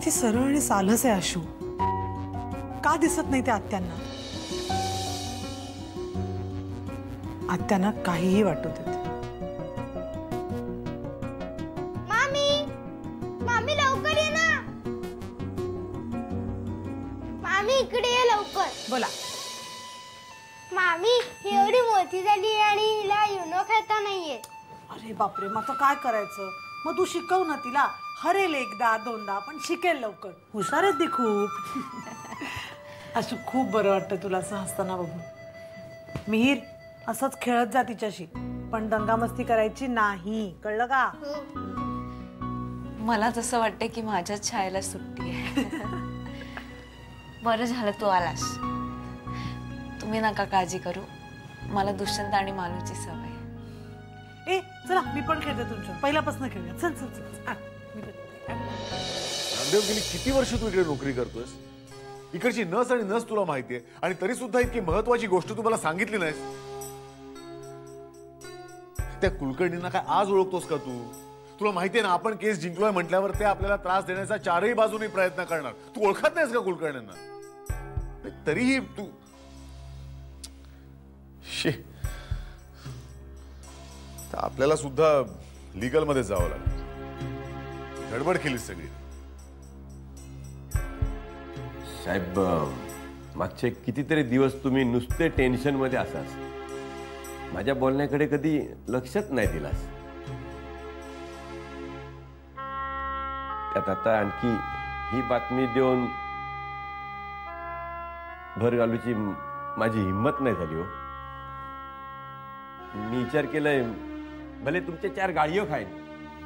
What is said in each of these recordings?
किती सरळ आणि सालस आहे आशू. का दिसत नाही त्या आत्यांना? आत्यांना काहीही वाटू देत. मामी, मामी लवकर ये ना. मामी इकडे ये लवकर. बोला. मामी ही एवढी मोठी झाली आणि हिला युनो खेळता नाहीये. अरे बापरे, मग आता काय करायचं? मग तू शिकव ना तिला. हरेल एकदा दोनदा पण शिकेल लवकर. हुशार आहे ती खूप. असं खूप बरं वाटतं तुला असं हसताना बघून. मिहीर, असंच खेळत जा तिच्याशी, पण दंगामस्ती करायची नाही, कळलं का? मला तसं वाटतं की माझ्याच छायेला सुट्टी आहे. बरं झालं तू आलास. तुम्ही नका काळजी करू, मला दुष्यंत आणि मालूची सवय. ए चला, मी पण खेळते तुमच्या. पहिल्यापासून खेळूया. चल चल चल. नामदेव, गेली किती वर्ष तू इकडे नोकरी करतोयस? इकडची नस आणि नस तुला माहितीये, आणि तरी सुद्धा इतकी महत्वाची गोष्ट तू मला सांगितली नाहीस. त्या कुलकर्णींना काय आज ओळखतोस का तू? तुला माहितीये ना, आपण केस जिंकलोय म्हटल्यावर ते आपल्याला त्रास देण्याचा चारही बाजूनी प्रयत्न करणार. तू ओळखत नाहीस का कुलकर्णींना? तरीही तू आपल्याला सुद्धा लीगल मध्ये जावं लागलं. गडबड केलीस सगळी. साहेब, मागचे कितीतरी दिवस तुम्ही नुसते टेन्शन मध्ये असाच. माझ्या बोलण्याकडे कधी लक्षच नाही दिलास. त्यात आता आणखी ही बातमी देऊन भर घालूची माझी हिंमत नाही झाली. हो, मी विचार केलाय, भले तुमचे 4 गाळीओ खाईन,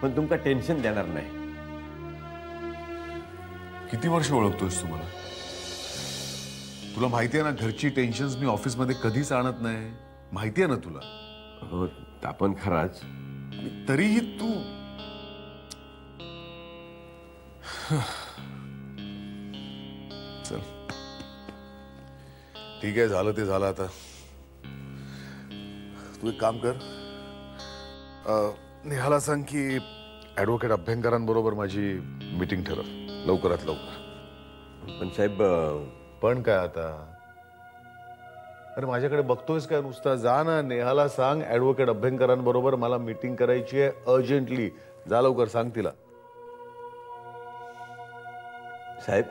पण तुमका टेन्शन देणार नाही. किती वर्ष ओळखतोयस तुम्हाला? तुला माहितीये ना, घरची टेन्शन्स मी ऑफिस मध्ये कधीच आणत नाही. माहितीये ना तुला. हो, आपण खराच. तरीही तू चल ठीक आहे, झालं ते झालं. आता तू एक काम कर, नेहाला सांग की ऍडव्होकेट अभ्यंकरांबरोबर माझी मीटिंग ठरव लवकरात लवकर. पण साहेब, पण काय आता? अरे माझ्याकडे बघतोयस काय नुसता? जा ना, नेहाला सांग ऍडव्होकेट अभ्यंकरांबरोबर मला मीटिंग करायची आहे अर्जंटली. जा लवकर, सांग तिला. साहेब,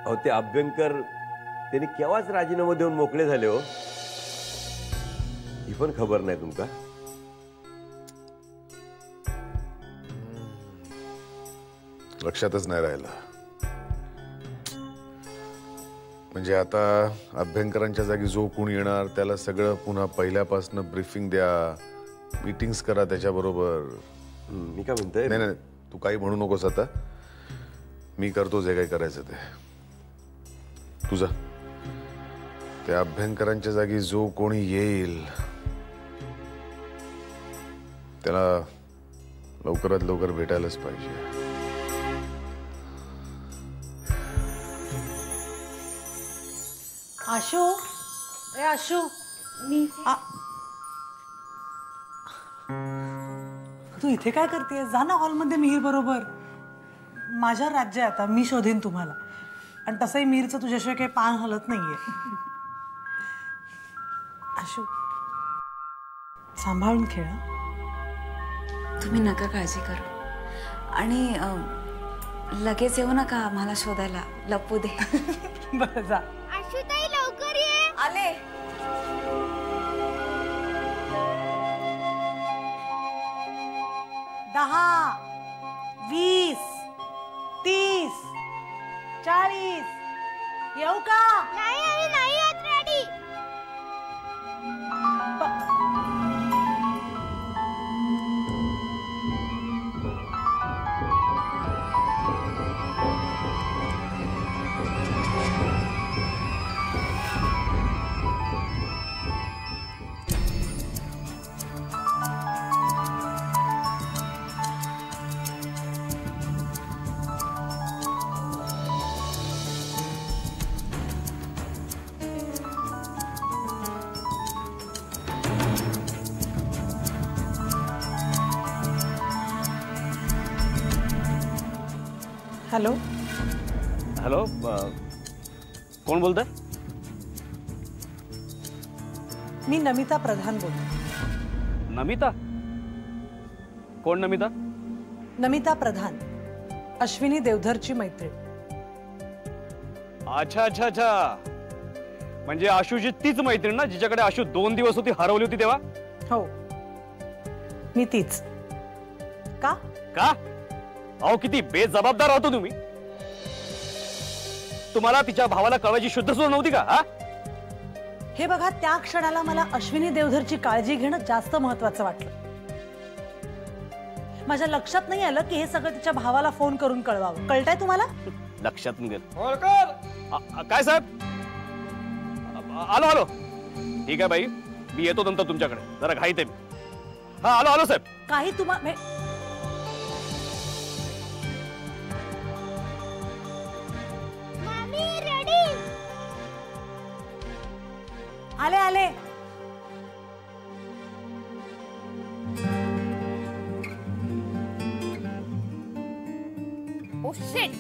अहो ते अभ्यंकर त्यांनी केव्हाच राजीनामा देऊन मोकळे झाले. हो, ही पण खबर नाही तुमका? लक्षातच नाही राहिलं. म्हणजे आता अभ्यंकरांच्या जागी जो कोणी येणार त्याला सगळं पुन्हा पहिल्यापासून ब्रीफिंग द्या, मीटिंग्स करा त्याच्याबरोबर. मी काय म्हणतोय? नाही नाही, तू काही म्हणू नकोस आता. मी करतो जे काही करायचं ते. तुझा त्या अभ्यंकरांच्या जागी जो कोणी येईल त्याला लवकरात लवकर भेटायलाच पाहिजे. आशू, ए आशू, तू इथे काय करतेय? जा ना हॉलमध्ये मिहीर बरोबर. माझ्या राज्य आहे आता, मी शोधीन तुम्हाला. आणि तसंही मिहीरचं तुझ्याशिवाय काही पान हलत नाहीये. आशू, सांभाळून खेळा. तुम्ही नका काळजी करू, आणि लगेच येऊ नका आम्हाला शोधायला. लपू दे. बरं, जा. आशुताई लवकर ये. आले. 10, 20, 30, 40. येऊ का? नाही, आम्ही नाही आत रेडी. हॅलो. हॅलो, कोण बोलतंय? मी नमिता प्रधान बोलते. नमिता? कोण नमिता? नमिता प्रधान, अश्विनी देवधरची मैत्रीण. अच्छा अच्छा अच्छा, म्हणजे आशूची तीच मैत्रीण ना जिच्याकडे आशू 2 दिवस होती, हरवली होती तेव्हा? हो, मी तीच. का? का? अहो किती बेजबाबदार होतो तुम्ही. तुम्हाला तिच्या भावाला कळवायची शुद्ध सोय नव्हती का? हा, हे बघा, त्या क्षणाला मला अश्विनी देवधरची काळजी घेणं जास्त महत्वाचं वाटलं. माझ्या लक्षात नाही आलं की हे सगळं तिच्या भावाला फोन करून कळवावं. कळतंय तुम्हाला? लक्षात गेलं. काय साहेब? आलो आलो. ठीक आहे बाई, मी येतो नंतर तुमच्याकडे, जरा घाईत आहे मी. हा, आलो आलो साहेब. काही तुम्हाला मामी रेडी. आले आले. Oh shit.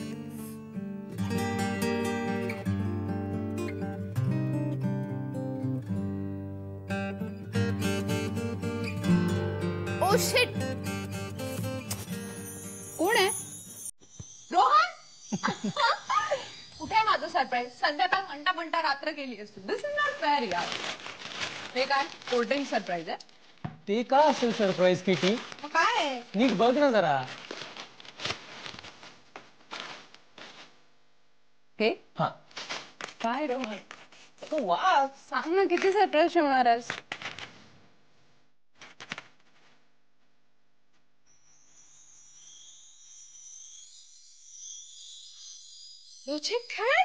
Oh shit. कोण आहे? रोहन. कुठे आहे माझं सरप्राईज? संध्याकाळ म्हणता म्हणता रात्र गेली असते. दिस इज नॉट फेअर यार. हे काय कोल्ड ड्रिंक सरप्राईज आहे? ते का असेल सरप्राईज किटी? मग काय आहे? नीट बघ ना जरा. हे हा, काय रोहन? तू वा सांग ना, किती सरप्राईज ठेवणार आहेस? तुझे काय?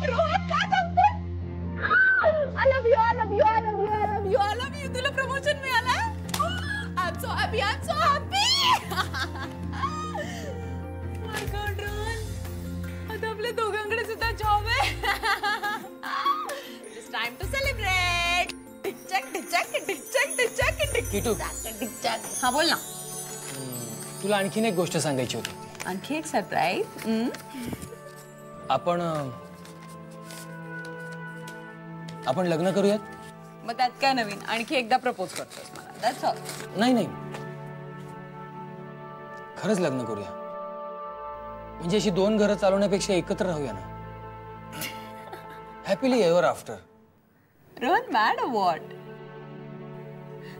रोहन काय सांगते? I love you, I love you, I love you, I love you, I love you. तुला प्रमोशन मिळालं? I'm so happy, I'm so happy. My God, Rohan, आता आपल्या दोघांकडे सुद्धा जॉब आहे. It's time to celebrate. टिचक टिचक टिचक टिचक किटू. टिचक. हा बोल ना. तुला आणखीन एक गोष्ट सांगायची होती. आणखी एक सरप्राईज. आपण लग्न करूयात? मग त्यात काय नवीन? आणखी एकदा प्रपोज करतोस मला? That's all. नाही नाही, खरंच लग्न करूया. म्हणजे अशी 2 घरं चालवण्यापेक्षा एकत्र राहूया ना. Happily ever after. Rohan mad what?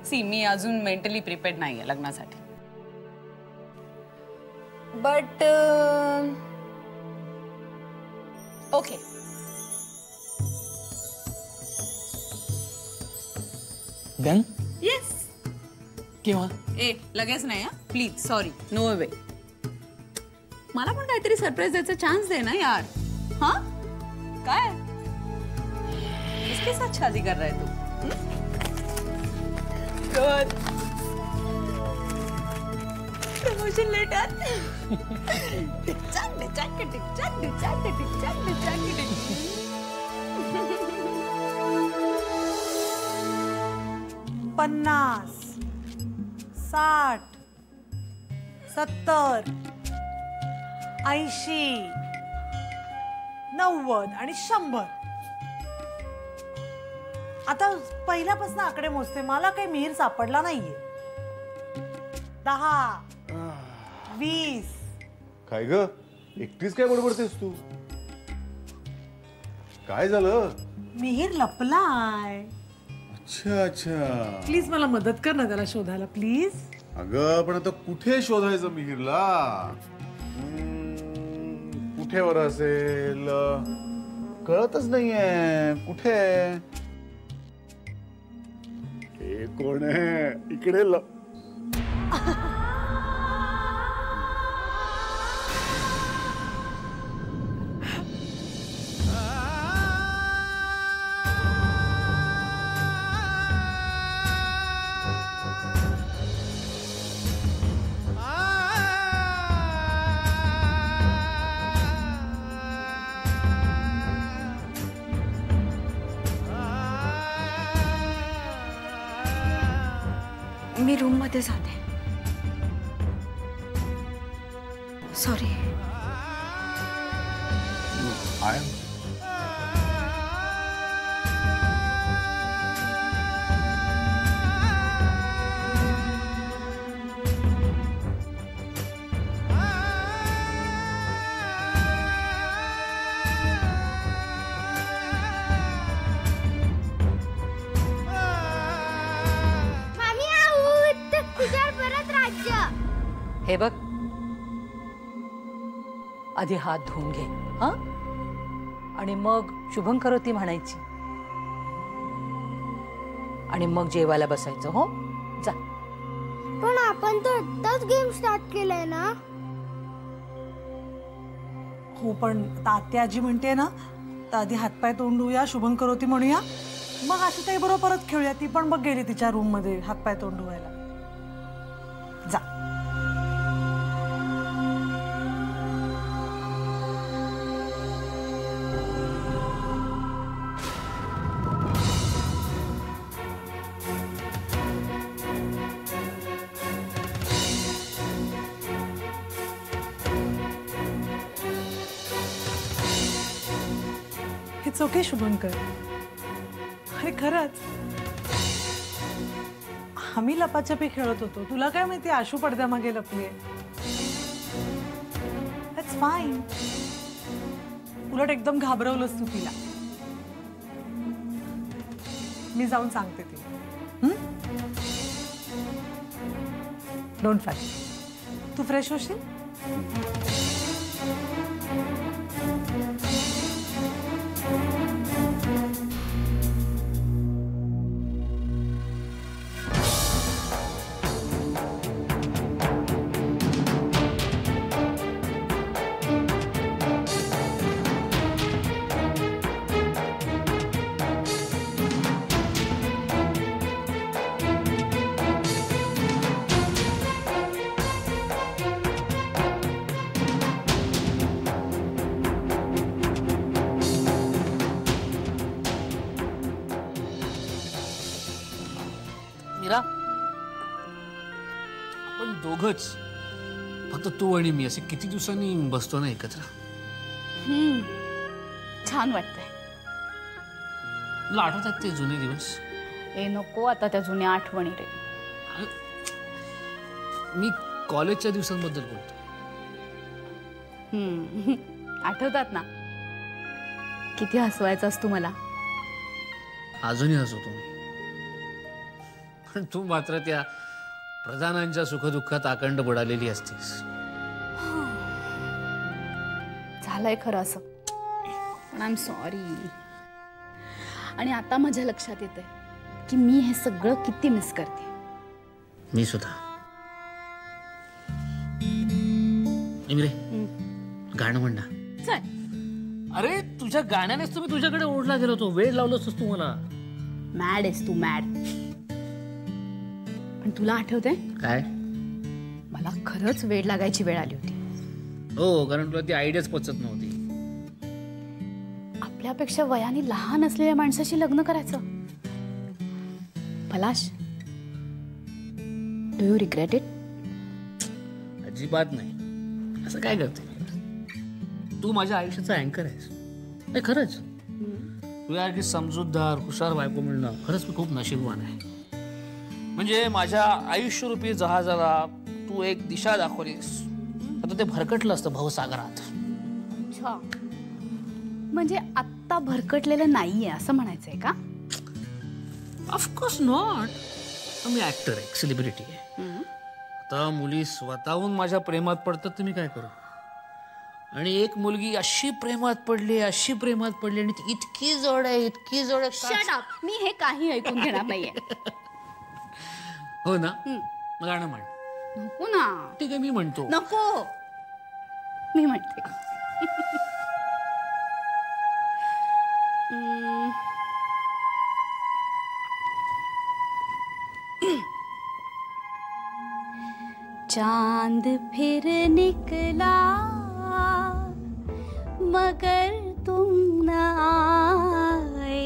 See, मी अजून मेंटली प्रिपेअर्ड नाहीये लग्नासाठी. But okay. डन? येस. केव्हा? ए लगेच नाही हा, प्लीज. सॉरी, नो वे. मला पण काहीतरी सरप्राईज द्यायचा चान्स दे ना यार. हा काय? किसके साथ शादी कर रहा है तू? गुड. Promotion letter. टिचक टिचक टिचक टिचक टिचक टिचक. 50, 60, 70, 80, 90 आणि 100. आता पहिल्यापासून आकडे मोजते, मला काही मिहीर सापडला नाहीये. 10, 20. काय ग, एकटीच काय बडबडतेस तू? काय झालं? मिहीर लपलाय. अच्छा अच्छा. प्लीज मला मदत कर ना त्याला शोधायला, प्लीज. अगं पण आता कुठे शोधायचं मिहीरला? कुठे वर असेल कळतच नाहीये. कुठे? हे कोण आहे इकडे? मी रूम मध्ये जाते. सॉरी. आय मामी आऊत तुझ्यावर परत राज्य. हे बघ, आधी हात धुवून घे हा, आणि मग शुभं करोती म्हणायची, आणि मग जेवायला बसायचं. हो जा. पण आपण तर आत्ताच गेम स्टार्ट केलाय ना. हो पण तात्या आजी म्हणते ना, तर आधी हातपाय तोंड धुऊया, शुभं करोती म्हणूया, मग आशुताई बरोबर परत खेळूया. ती पण बघ गेली तिच्या रूम मध्ये हातपाय तोंड धुवायला. जा. It's okay Shubhankar. अरे खरंच आम्ही लपाछपी खेळत होतो. तुला काय माहिती आशू पडद्यामागे लपलीये. It's fine. उलट एकदम घाबरवलंस तू तिला. मी जाऊन सांगते तिला. Don't five. तू फ्रेश होशील. मीरा, आपण दोघच, फक्त तू आणि मी, असे किती दिवसांनी बसतो ना एकत्र. छान वाटतंय. तुला आठवतात ते जुने दिवस? ए नको आता त्या जुन्या आठवणी रे. मी कॉलेजच्या दिवसांबद्दल बोलतो. आठवतात ना. किती हसवायचास तू मला. अजूनही हसवतो मी. पण तू मात्र त्या प्रधानांच्या सुखदुःखात आकंड बुडालेली असतीस. झालंय खरं असं, पण आय एम सॉरी. आणि आता माझ्या लक्षात येतंय की मी हे सगळं किती मिस करते. मी सुद्धा. इमरे, गाणं म्हण ना. चल. अरे तुझ्या गाण्यानेच तुम्ही तुझ्याकडे ओढला गेलो होतो. वेळ लावलोस तू मला. मॅड आहेस तू, मॅड. पण तुला आठवतंय काय? मला खरंच वेळ लागायची वेळ आली होती. हो, कारण तुला ती आयडियाच पचत नव्हती. आपल्यापेक्षा वयाने लहान असलेल्या माणसाशी लग्न करायचं. पलाश, डू यू रिग्रेट इट? अजिबात नाही. असं काय करते? तू माझ्या आयुष्याचा अँकर आहेस. नाही खरंच, तुझ्यासारखी समजूतदार हुशार बायको मिळणं खरंच मी खूप नशीबवान आहे. म्हणजे माझ्या आयुष्यरूपी जहाजाला तू एक दिशा दाखवलीस, आता ते भरकटलं असतं भवसागरात. अच्छा, म्हणजे आत्ता भरकटलेलं नाहीये असं म्हणायचंय का? Of course not. मी ऍक्टर आहे, सेलिब्रिटी आहे. आता मुली स्वतःहून माझ्या प्रेमात पडतात तर मी काय करू? आणि एक मुलगी अशी प्रेमात पडली, अशी प्रेमात पडली, आणि ती इतकी जड आहे, इतकी जड आहे. Shut up. मी हे काही ऐकून घेणार नाहीये. हो ना? मग गाणं म्हण. नको ना. ठीक आहे, मी म्हणतो. नको, मी म्हणते. चांद फिर निकला मगर तुम न आए.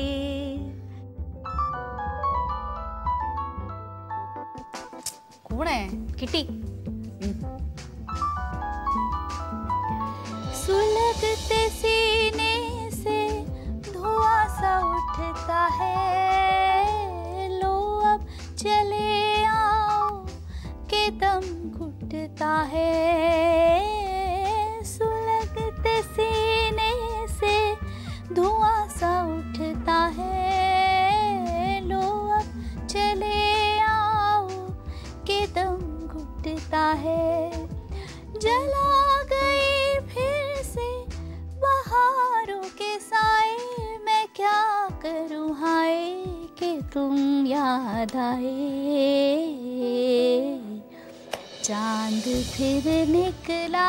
कोण आहे? किटी. याद आए, चांद फिर निकला।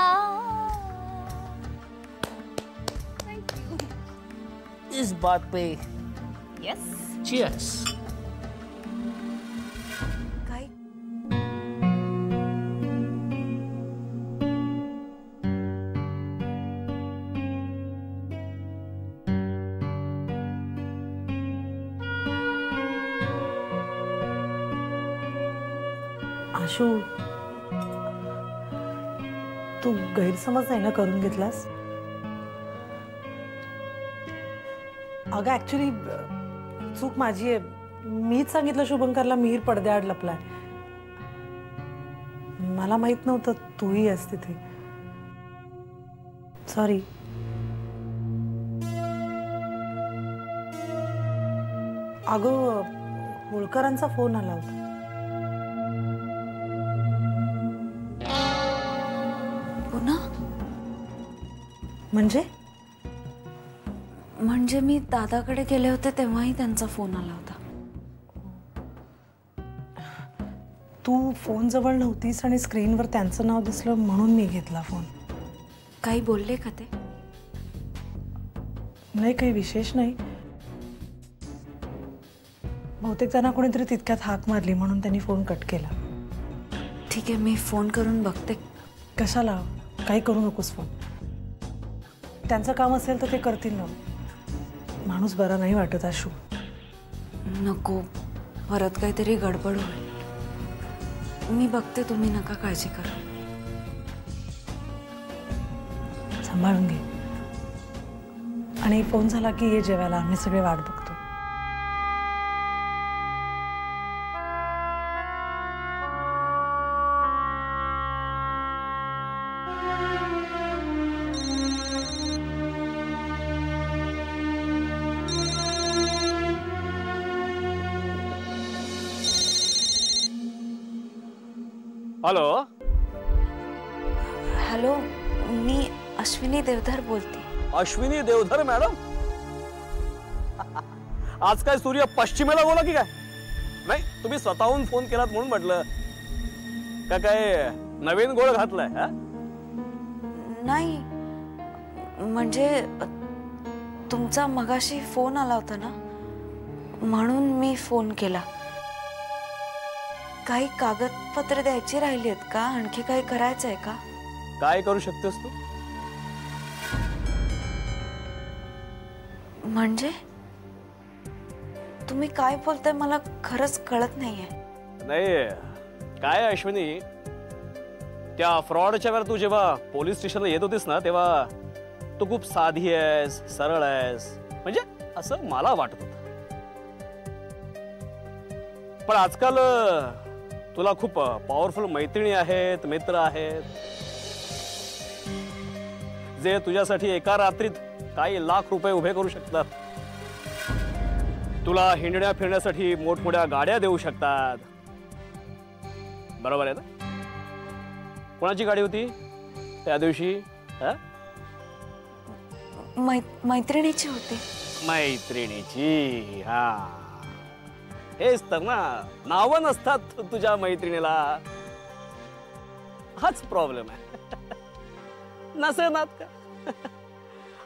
इस बात पे यस चीयर्स। काय आशू, तू गैरसमज नाही ना करून घेतलास? अगं ऍक्च्युली चूक माझी आहे. मीच सांगितलं शुभंकरला मिहीर पडद्याआड लपलाय. मला माहित नव्हतं तूही आहेस तिथे. सॉरी. अगं होळकरांचा फोन आला होता. पुन्हा म्हणजे मी दादाकडे गेले होते तेव्हाही त्यांचा फोन आला होता. तू फोन जवळ नव्हतीस आणि स्क्रीनवर त्यांचं नाव दिसलं म्हणून मी घेतला फोन. काही बोलले का ते? नाही, काही विशेष नाही. बहुतेक त्यांना कोणीतरी तितक्यात हाक मारली म्हणून त्यांनी फोन कट केला. ठीक आहे, मी फोन करून बघते. कशाला? काही करू नकोस फोन. त्यांचं काम असेल तर ते करतील ना. माणूस बरा नाही वाटत आशू. नको, परत काहीतरी गडबड होईल. मी बघते, तुम्ही नका काळजी करू. सांभाळून घे. आणि फोन झाला की ये जेवायला, आम्ही सगळे वाट बघतो. हॅलो. हॅलो, मी अश्विनी देवधर बोलते. अश्विनी देवधर मॅडम? आज काय सूर्य पश्चिमेला बोला की काय? नाही, तुम्ही स्वतःहून फोन केलात म्हणून म्हटलं. का काय नवीन गोळ घातलाय? नाही, म्हणजे तुमचा मगाशी फोन आला होता ना, म्हणून मी फोन केला. काही कागदपत्र द्यायची राहिली आहेत का? आणखी काही करायचं आहे का? काय करू शकतेस तू? म्हणजे तुम्ही काय बोलताय मला खरंच कळत नाहीये. नाही काय अश्विनी, त्या फ्रॉडच्या वेळेला तू जेव्हा पोलीस स्टेशनला येत होतीस ना, तेव्हा तू खूप साधी आहेस, सरळ आहेस, म्हणजे असं मला वाटत होतं. पण आजकाल तुला खूप पॉवरफुल मैत्रिणी आहेत, मित्र आहेत, जे तुझ्यासाठी एका रात्रीत काही लाख रुपये उभे करू शकतात. तुला हिंडण्या फिरण्यासाठी मोठमोठ्या गाड्या देऊ शकतात. बरोबर आहे ना? कोणाची गाडी होती त्या दिवशी? मैत्रिणीची होती. मैत्रिणीची? हा, हेच तर ना, नावं नसतात तुझ्या मैत्रिणीला. हाच प्रॉब्लेम आहे. नसेनात का?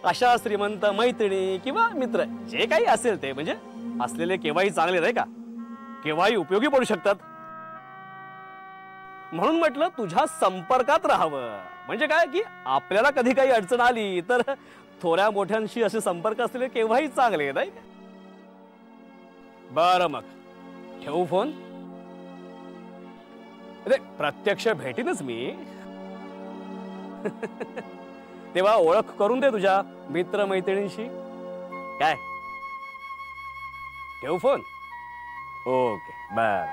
अशा श्रीमंत मैत्रिणी किंवा मित्र जे काही असेल ते, म्हणजे असलेले केव्हाही चांगले नाही का, केव्हाही उपयोगी पडू शकतात. म्हणून म्हटलं तुझ्या संपर्कात राहावं. म्हणजे काय की आपल्याला कधी काही अडचण आली तर थोड्या मोठ्यांशी असे संपर्क असलेले केव्हाही चांगले, नाही का? बरं, मग ठेवू फोन? अरे प्रत्यक्ष भेटीनच मी. तेव्हा ओळख करून दे तुझ्या मित्र मैत्रिणींशी. काय ठेवू फोन? ओके, बर.